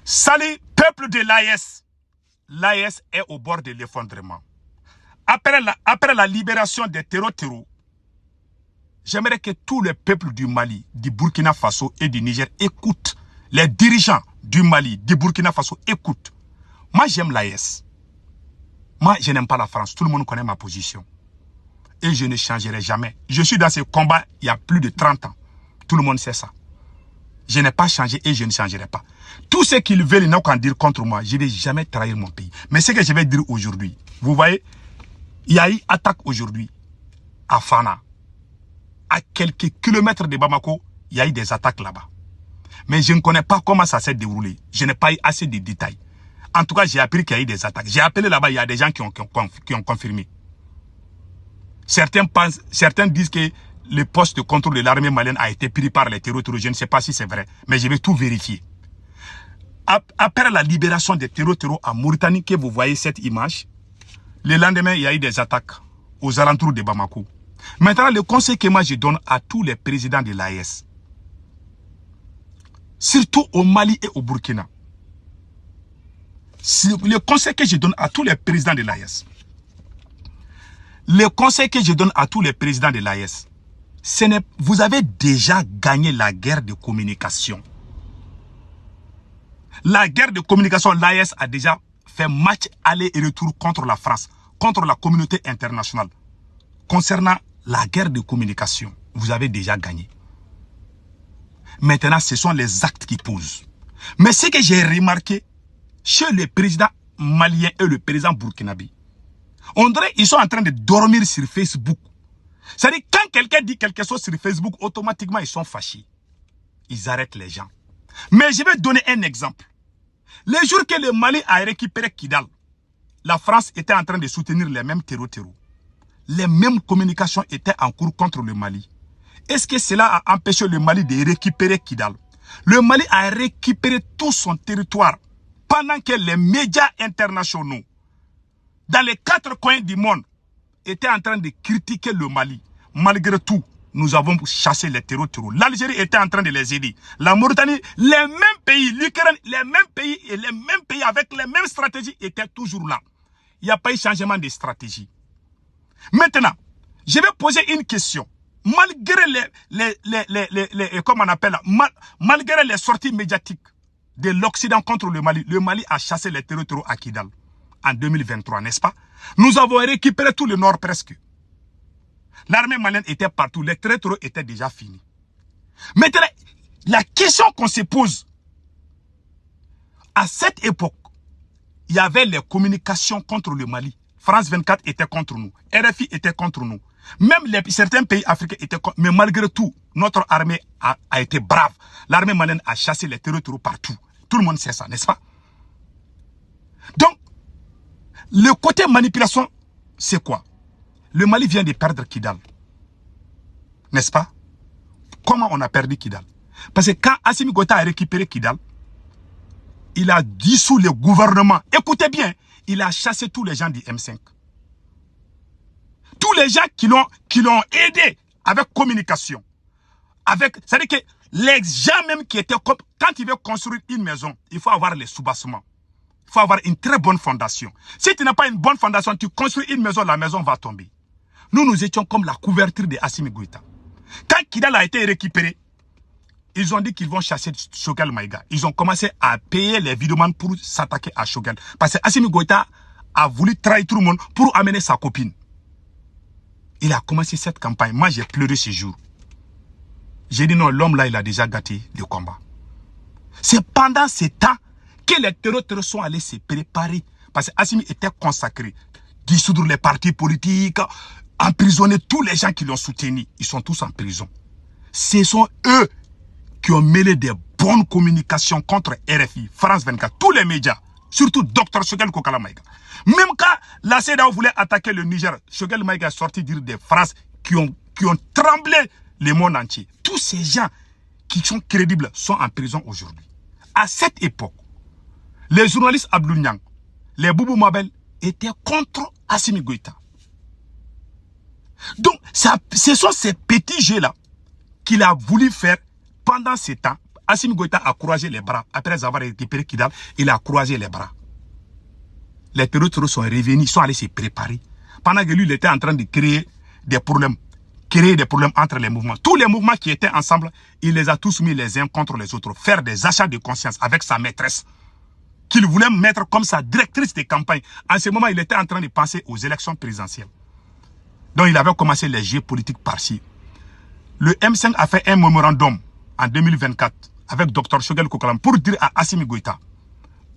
Salut, peuple de l'AES. L'AES est au bord de l'effondrement. Après la libération des terreaux, j'aimerais que tous les peuples du Mali, du Burkina Faso et du Niger écoutent. Les dirigeants du Mali, du Burkina Faso écoutent. Moi, j'aime l'AES. Moi, je n'aime pas la France. Tout le monde connaît ma position. Et je ne changerai jamais. Je suis dans ce combat il y a plus de 30 ans. Tout le monde sait ça. Je n'ai pas changé et je ne changerai pas. Tout ce qu'ils veulent, ils n'ont qu'à dire contre moi. Je ne vais jamais trahir mon pays. Mais ce que je vais dire aujourd'hui, vous voyez, il y a eu attaque aujourd'hui à Fana. À quelques kilomètres de Bamako, il y a eu des attaques là-bas. Mais je ne connais pas comment ça s'est déroulé. Je n'ai pas eu assez de détails. En tout cas, j'ai appris qu'il y a eu des attaques. J'ai appelé là-bas, il y a des gens qui ont confirmé. Certains disent que le poste de contrôle de l'armée malienne a été pris par les terreaux. Je ne sais pas si c'est vrai, mais je vais tout vérifier. Après la libération des terreaux en Mauritanie, que vous voyez cette image, le lendemain, il y a eu des attaques aux alentours de Bamako. Maintenant, le conseil que moi je donne à tous les présidents de l'AES, surtout au Mali et au Burkina, le conseil que je donne à tous les présidents de l'AES, le conseil que je donne à tous les présidents de l'AES, vous avez déjà gagné la guerre de communication. La guerre de communication, l'AES a déjà fait match aller et retour contre la France, contre la communauté internationale. Concernant la guerre de communication, vous avez déjà gagné. Maintenant, ce sont les actes qui posent. Mais ce que j'ai remarqué chez le président malien et le président burkinabé, on dirait qu'ils sont en train de dormir sur Facebook. C'est-à-dire, quand quelqu'un dit quelque chose sur Facebook, automatiquement, ils sont fâchés. Ils arrêtent les gens. Mais je vais donner un exemple. Le jour que le Mali a récupéré Kidal, la France était en train de soutenir les mêmes terreaux. Les mêmes communications étaient en cours contre le Mali. Est-ce que cela a empêché le Mali de récupérer Kidal? Le Mali a récupéré tout son territoire pendant que les médias internationaux, dans les 4 coins du monde, étaient en train de critiquer le Mali. Malgré tout, nous avons chassé les terreaux. L'Algérie était en train de les aider. La Mauritanie, les mêmes pays, l'Ukraine, les mêmes pays et les mêmes pays avec les mêmes stratégies étaient toujours là. Il n'y a pas eu changement de stratégie. Maintenant, je vais poser une question. Malgré comment on appelle, malgré les sorties médiatiques de l'Occident contre le Mali a chassé les terreaux à Kidal en 2023, n'est-ce pas? Nous avons récupéré tout le nord presque. L'armée malienne était partout, les terreaux étaient déjà finis. Maintenant, la question qu'on se pose, à cette époque, il y avait les communications contre le Mali. France 24 était contre nous, RFI était contre nous. Même certains pays africains étaient contre nous. Mais malgré tout, notre armée a été brave. L'armée malienne a chassé les terreaux partout. Tout le monde sait ça, n'est-ce pas? Donc, le côté manipulation, c'est quoi? Le Mali vient de perdre Kidal. N'est-ce pas? Comment on a perdu Kidal? Parce que quand Assimi Goïta a récupéré Kidal, il a dissous le gouvernement. Écoutez bien, il a chassé tous les gens du M5. Tous les gens qui l'ont aidé avec communication. C'est-à-dire que les gens même qui étaient... Quand il veut construire une maison, il faut avoir les sous-bassements. Il faut avoir une très bonne fondation. Si tu n'as pas une bonne fondation, tu construis une maison, la maison va tomber. Nous étions comme la couverture de Assimi Goïta. Quand Kidal a été récupéré, ils ont dit qu'ils vont chasser Choguel Maïga. Ils ont commencé à payer les vidéomans pour s'attaquer à Choguel. Parce que Assimi Goïta a voulu trahir tout le monde pour amener sa copine. Il a commencé cette campagne. Moi, j'ai pleuré ce jour. J'ai dit non, l'homme là, il a déjà gâté le combat. C'est pendant ce temps que les terroristes sont allés se préparer. Parce que Assimi était consacré. Dissoudre les partis politiques, emprisonner tous les gens qui l'ont soutenu. Ils sont tous en prison. Ce sont eux qui ont mêlé des bonnes communications contre RFI, France 24, tous les médias, surtout Dr Choguel Kokala Maïga. Même quand la CEDEAO voulait attaquer le Niger, Choguel Maïga est sorti dire des phrases qui ont tremblé le monde entier. Tous ces gens qui sont crédibles sont en prison aujourd'hui. À cette époque, les journalistes Abdoul Niang, les Boubou Mabel étaient contre Assimi Goïta. Donc, ce sont ces petits jeux-là qu'il a voulu faire pendant ce temps, Assimi Goïta a croisé les bras. Après avoir récupéré Kidal, il a croisé les bras. Les terroristes sont revenus, ils sont allés se préparer. Pendant que lui, il était en train de créer des problèmes entre les mouvements. Tous les mouvements qui étaient ensemble, il les a tous mis les uns contre les autres. Faire des achats de conscience avec sa maîtresse, qu'il voulait mettre comme sa directrice de campagne. En ce moment, il était en train de penser aux élections présidentielles. Donc, il avait commencé les jeux politiques par-ci. Le M5 a fait un mémorandum en 2024 avec Dr Choguel Kokalam pour dire à Assimi Goïta,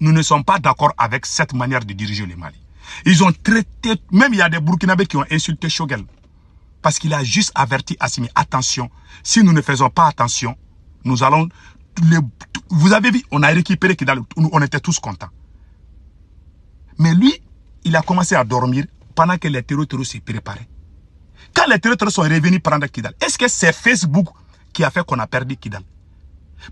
nous ne sommes pas d'accord avec cette manière de diriger le Mali. Ils ont traité, même il y a des Burkinabés qui ont insulté Choguel. Parce qu'il a juste averti Assimi, attention, si nous ne faisons pas attention, nous allons... vous avez vu, on a récupéré Kidal, on était tous contents. Mais lui, il a commencé à dormir pendant que les terroristes se préparaient. Quand les terroristes sont revenus prendre Kidal, est-ce que c'est Facebook qui a fait qu'on a perdu Kidal?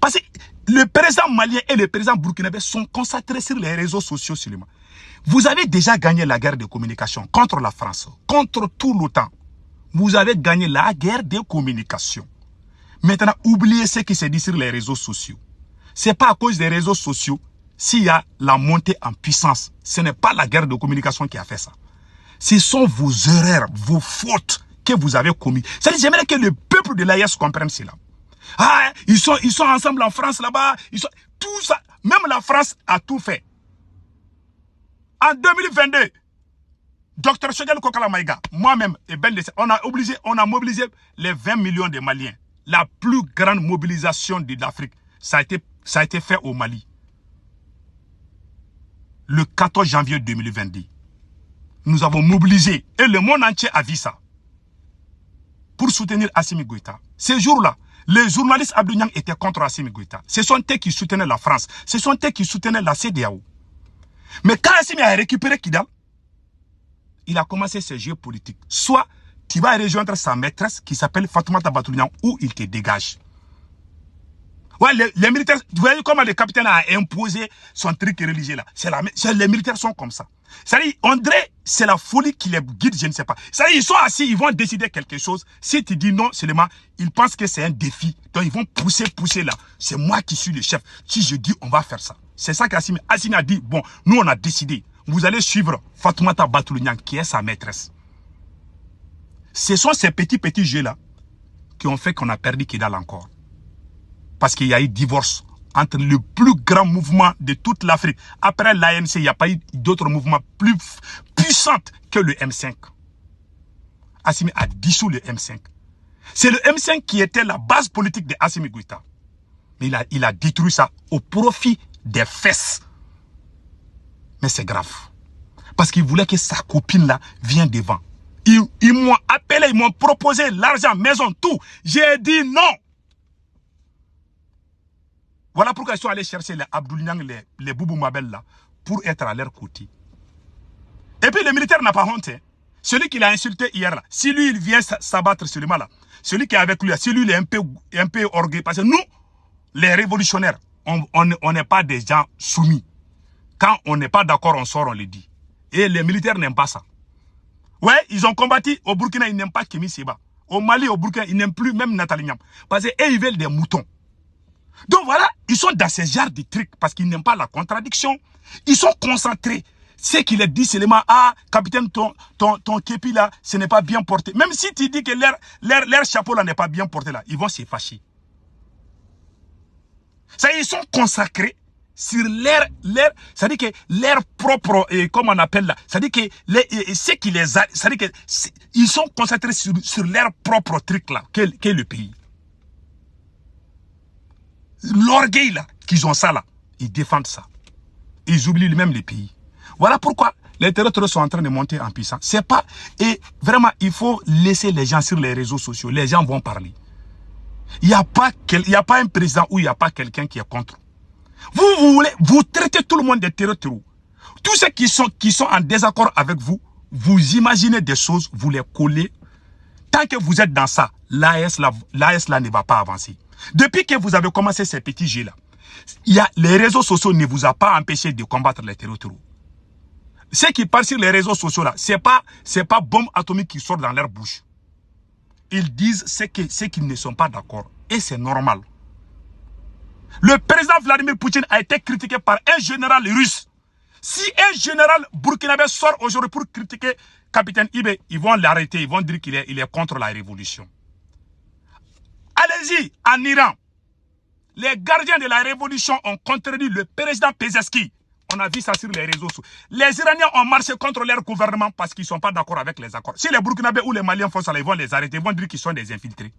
Parce que le président malien et le président burkinabé sont concentrés sur les réseaux sociaux seulement. Vous avez déjà gagné la guerre de communication contre la France, contre tout l'OTAN. Vous avez gagné la guerre de communication. Maintenant, oubliez ce qui se dit sur les réseaux sociaux. Ce n'est pas à cause des réseaux sociaux s'il y a la montée en puissance. Ce n'est pas la guerre de communication qui a fait ça. Ce sont vos erreurs, vos fautes que vous avez commises. J'aimerais que le peuple de l'AES comprenne cela. Ah, ils sont ensemble en France là-bas. Tout ça. Même la France a tout fait. En 2022, Dr Choguel Kokala Maïga, moi-même et Ben Lessé, on a mobilisé les 20 millions de Maliens. La plus grande mobilisation de l'Afrique, ça a été fait au Mali. Le 14 janvier 2022. Nous avons mobilisé, et le monde entier a vu ça, pour soutenir Assimi Goïta. Ces jours-là, les journalistes Abdou Niang étaient contre Assimi Goïta. Ce sont eux qui soutenaient la France. Ce sont eux qui soutenaient la CEDEAO. Mais quand Assimi a récupéré Kidal, il a commencé ses jeux politiques. Soit tu vas rejoindre sa maîtresse qui s'appelle Fatoumata Batounian ou il te dégage. Ouais, les militaires, vous voyez comment le capitaine a imposé son truc religieux là. Les militaires sont comme ça. C'est-à-dire, on dirait, c'est la folie qui les guide, je ne sais pas. C'est-à-dire, ils sont assis, ils vont décider quelque chose. Si tu dis non seulement, ils pensent que c'est un défi. Donc, ils vont pousser là. C'est moi qui suis le chef. Si je dis, on va faire ça. C'est ça qu'Assimi a dit, bon, nous on a décidé. Vous allez suivre Fatoumata Batounian, qui est sa maîtresse. Ce sont ces petits jeux là qui ont fait qu'on a perdu Kidal encore. Parce qu'il y a eu divorce entre le plus grand mouvement de toute l'Afrique. Après l'ANC, il n'y a pas eu d'autres mouvements plus puissants que le M5. Assimi a dissous le M5. C'est le M5 qui était la base politique de Assimi Goïta. Mais il a détruit ça au profit des fesses. Mais c'est grave. Parce qu'il voulait que sa copine là vienne devant. Ils m'ont appelé, ils m'ont proposé l'argent, maison, tout. J'ai dit non. Voilà pourquoi ils sont allés chercher les Abdoul Niang, les Boubou Mabel là, pour être à leur côté. Et puis le militaire n'a pas honte. Hein. Celui qui l'a insulté hier là, si lui il vient s'abattre seulement là, celui qui est avec lui, si lui il est un peu orgueilleux, parce que nous, les révolutionnaires, on n'est pas des gens soumis. Quand on n'est pas d'accord, on sort, on le dit. Et les militaires n'aiment pas ça. Ouais, ils ont combattu au Burkina, ils n'aiment pas Kémy Séba. Au Mali, au Burkina, ils n'aiment plus même Nathalie Niam. Parce qu'eux, ils veulent des moutons. Donc voilà, ils sont dans ces genres de trucs parce qu'ils n'aiment pas la contradiction. Ils sont concentrés. Ce qu'il dit seulement, ah, capitaine, ton képi là, ce n'est pas bien porté. Même si tu dis que leur chapeau là n'est pas bien porté là, ils vont se fâcher. Ça, ils sont consacrés sur c'est-à-dire que leur propre, comment on appelle là, c'est-à-dire que ce qui les a, c'est-à-dire que ils sont concentrés sur leur propre truc là, qu'est le pays. L'orgueil là, qu'ils ont ça là, ils défendent ça. Ils oublient même les pays. Voilà pourquoi les terroristes sont en train de monter en puissance. C'est pas, et vraiment, il faut laisser les gens sur les réseaux sociaux. Les gens vont parler. Il n'y a pas un président où il n'y a pas quelqu'un qui est contre. Vous traitez tout le monde de terroristes. Tous ceux qui sont en désaccord avec vous, vous imaginez des choses, vous les collez. Tant que vous êtes dans ça, l'AS là ne va pas avancer. Depuis que vous avez commencé ces petits jeux là, les réseaux sociaux ne vous ont pas empêché de combattre les terroristes. Ceux qui parlent sur les réseaux sociaux là, c'est pas bombe atomique qui sort dans leur bouche. Ils disent ce qu'ils ne sont pas d'accord. Et c'est normal. Le président Vladimir Poutine a été critiqué par un général russe. Si un général burkinabé sort aujourd'hui pour critiquer capitaine Ibé, ils vont l'arrêter, ils vont dire qu'il est contre la révolution. Allez-y, en Iran, les gardiens de la révolution ont contredit le président Pezeski. On a vu ça sur les réseaux sociaux. Les Iraniens ont marché contre leur gouvernement parce qu'ils ne sont pas d'accord avec les accords. Si les Burkinabés ou les Maliens font ça, ils vont les arrêter, ils vont dire qu'ils sont des infiltrés.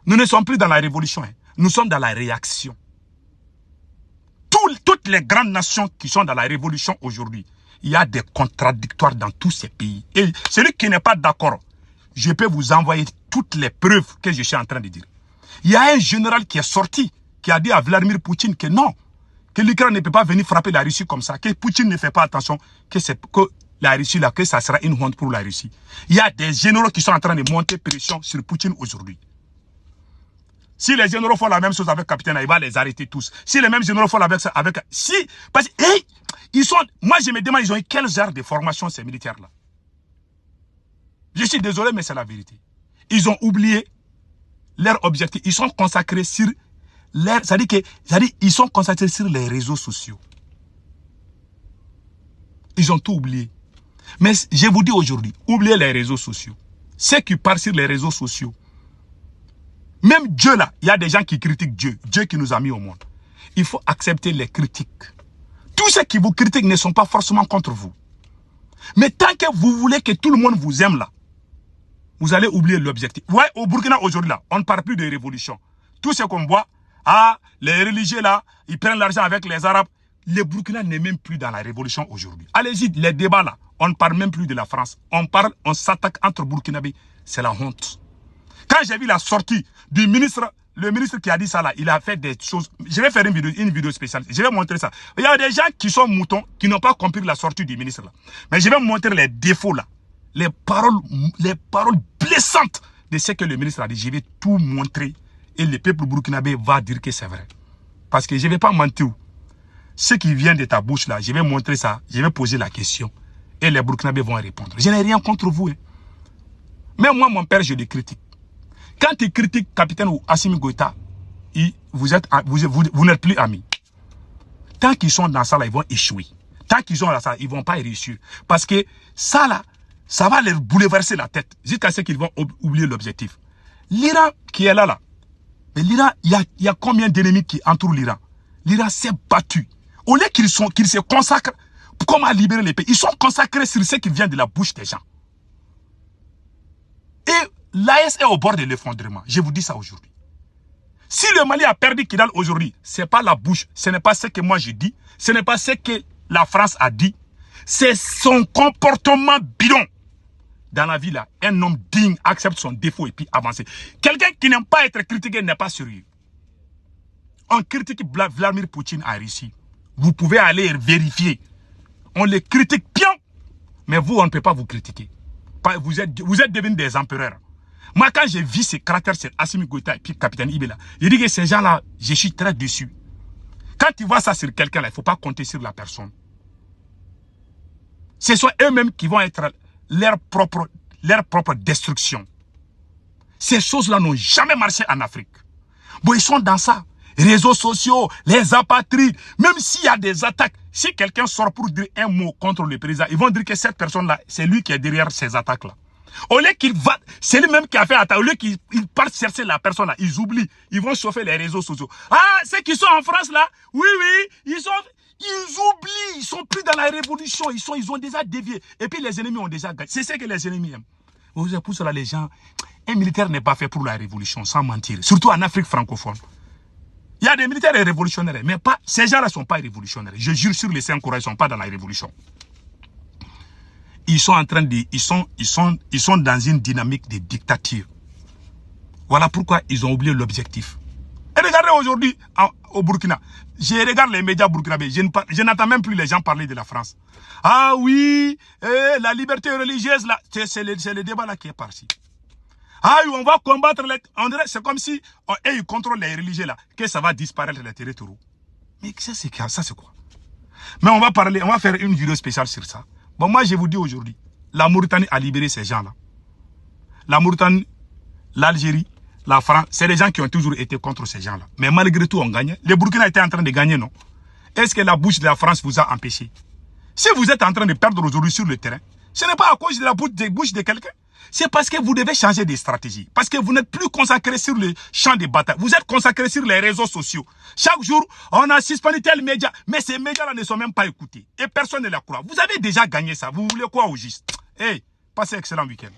Nous ne sommes plus dans la révolution, hein. Nous sommes dans la réaction. Toutes les grandes nations qui sont dans la révolution aujourd'hui, il y a des contradictoires dans tous ces pays. Et celui qui n'est pas d'accord, je peux vous envoyer toutes les preuves que je suis en train de dire. Il y a un général qui est sorti, qui a dit à Vladimir Poutine que non, que l'Ukraine ne peut pas venir frapper la Russie comme ça, que Poutine ne fait pas attention, que la Russie là, que ça sera une honte pour la Russie. Il y a des généraux qui sont en train de monter pression sur Poutine aujourd'hui. Si les généraux font la même chose avec Capitaine, il va les arrêter tous. Si les mêmes généraux font avec ça, parce que, hey, moi je me demande, ils ont eu quel genre de formation ces militaires-là? Je suis désolé, mais c'est la vérité. Ils ont oublié leur objectif. Ils sont consacrés sur ils sont consacrés sur les réseaux sociaux. Ils ont tout oublié. Mais je vous dis aujourd'hui, oubliez les réseaux sociaux. Ceux qui partent sur les réseaux sociaux, même Dieu là, il y a des gens qui critiquent Dieu. Dieu qui nous a mis au monde. Il faut accepter les critiques. Tous ceux qui vous critiquent ne sont pas forcément contre vous. Mais tant que vous voulez que tout le monde vous aime là, vous allez oublier l'objectif. Ouais, au Burkina aujourd'hui là, on ne parle plus de révolution. Tout ce qu'on voit, les religieux là, ils prennent l'argent avec les Arabes. Le Burkina n'est même plus dans la révolution aujourd'hui. Allez-y, les débats là, on ne parle même plus de la France. On s'attaque entre Burkinabés. C'est la honte. Quand j'ai vu la sortie du ministre, le ministre qui a dit ça là, il a fait des choses. Je vais faire une vidéo spéciale. Je vais montrer ça. Il y a des gens qui sont moutons, qui n'ont pas compris la sortie du ministre là. Mais je vais montrer les défauts là. Les paroles blessantes de ce que le ministre a dit. Je vais tout montrer. Et le peuple burkinabé va dire que c'est vrai. Parce que je ne vais pas mentir. Ce qui vient de ta bouche là, je vais montrer ça. Je vais poser la question. Et les burkinabés vont répondre. Je n'ai rien contre vous. Hein. Mais moi, mon père, je le critique. Quand il critique capitaine ou Assimi Goïta, vous n'êtes plus amis. Tant qu'ils sont dans ça là, ils vont échouer. Tant qu'ils sont dans ça, ils ne vont pas réussir. Parce que ça là, ça va leur bouleverser la tête. Jusqu'à ce qu'ils vont oublier l'objectif. L'Iran qui est là. Mais l'Iran, il y a combien d'ennemis qui entourent l'Iran? L'Iran s'est battu. Au lieu qu'ils se consacrent comment libérer les pays, ils sont consacrés sur ce qui vient de la bouche des gens. Et l'AS est au bord de l'effondrement. Je vous dis ça aujourd'hui. Si le Mali a perdu Kidal aujourd'hui, ce n'est pas la bouche, ce n'est pas ce que moi je dis, ce n'est pas ce que la France a dit, c'est son comportement bidon. Dans la vie là, un homme digne accepte son défaut et puis avance. Quelqu'un qui n'aime pas être critiqué n'est pas sérieux. On critique Vladimir Poutine en Russie. Vous pouvez aller vérifier. On les critique bien, mais vous, on ne peut pas vous critiquer. Vous êtes devenus des empereurs. Moi, quand j'ai vu ces caractères, c'est Assimi Goïta et puis Capitaine Ibé, je dis que ces gens-là, je suis très déçu. Quand tu vois ça sur quelqu'un, il ne faut pas compter sur la personne. Ce sont eux-mêmes qui vont être leur propre destruction. Ces choses-là n'ont jamais marché en Afrique. Bon, ils sont dans ça. Réseaux sociaux, les apatrides, même s'il y a des attaques, si quelqu'un sort pour dire un mot contre le président, ils vont dire que cette personne-là, c'est lui qui est derrière ces attaques-là. Au lieu qu'il va, c'est lui-même qui a fait attaque, au lieu qu'il parte chercher la personne-là, ils oublient, ils vont chauffer les réseaux sociaux. Ah, ceux qui sont en France là, oui, ils oublient, ils sont plus dans la révolution, ils ont déjà dévié. Et puis les ennemis ont déjà gagné. C'est ce que les ennemis aiment. Pour cela, les gens, un militaire n'est pas fait pour la révolution, sans mentir. Surtout en Afrique francophone. Il y a des militaires révolutionnaires, mais pas, ces gens-là ne sont pas révolutionnaires. Je jure sur les Saint-Coran, ils ne sont pas dans la révolution. Ils sont en train de, ils sont dans une dynamique de dictature. Voilà pourquoi ils ont oublié l'objectif. Et regardez aujourd'hui au Burkina, je regarde les médias burkinabés, je n'entends même plus les gens parler de la France. Ah oui, la liberté religieuse, c'est le débat là qui est parti. Ah oui, on va combattre les... C'est comme si ils contrôlent les religieux là, que ça va disparaître les territoires. Mais ça c'est quoi? Mais on va faire une vidéo spéciale sur ça. Bon, moi je vous dis aujourd'hui, la Mauritanie a libéré ces gens là. La Mauritanie, l'Algérie, la France, c'est des gens qui ont toujours été contre ces gens-là. Mais malgré tout, on gagnait. Le Burkina était en train de gagner, non? Est-ce que la bouche de la France vous a empêché? Si vous êtes en train de perdre aujourd'hui sur le terrain, ce n'est pas à cause de la bouche de quelqu'un. C'est parce que vous devez changer de stratégie. Parce que vous n'êtes plus consacré sur le champ de bataille. Vous êtes consacré sur les réseaux sociaux. Chaque jour, on a suspendu tel média. Mais ces médias-là ne sont même pas écoutés. Et personne ne les croit. Vous avez déjà gagné ça. Vous voulez quoi au juste? Hey, passez un excellent week-end.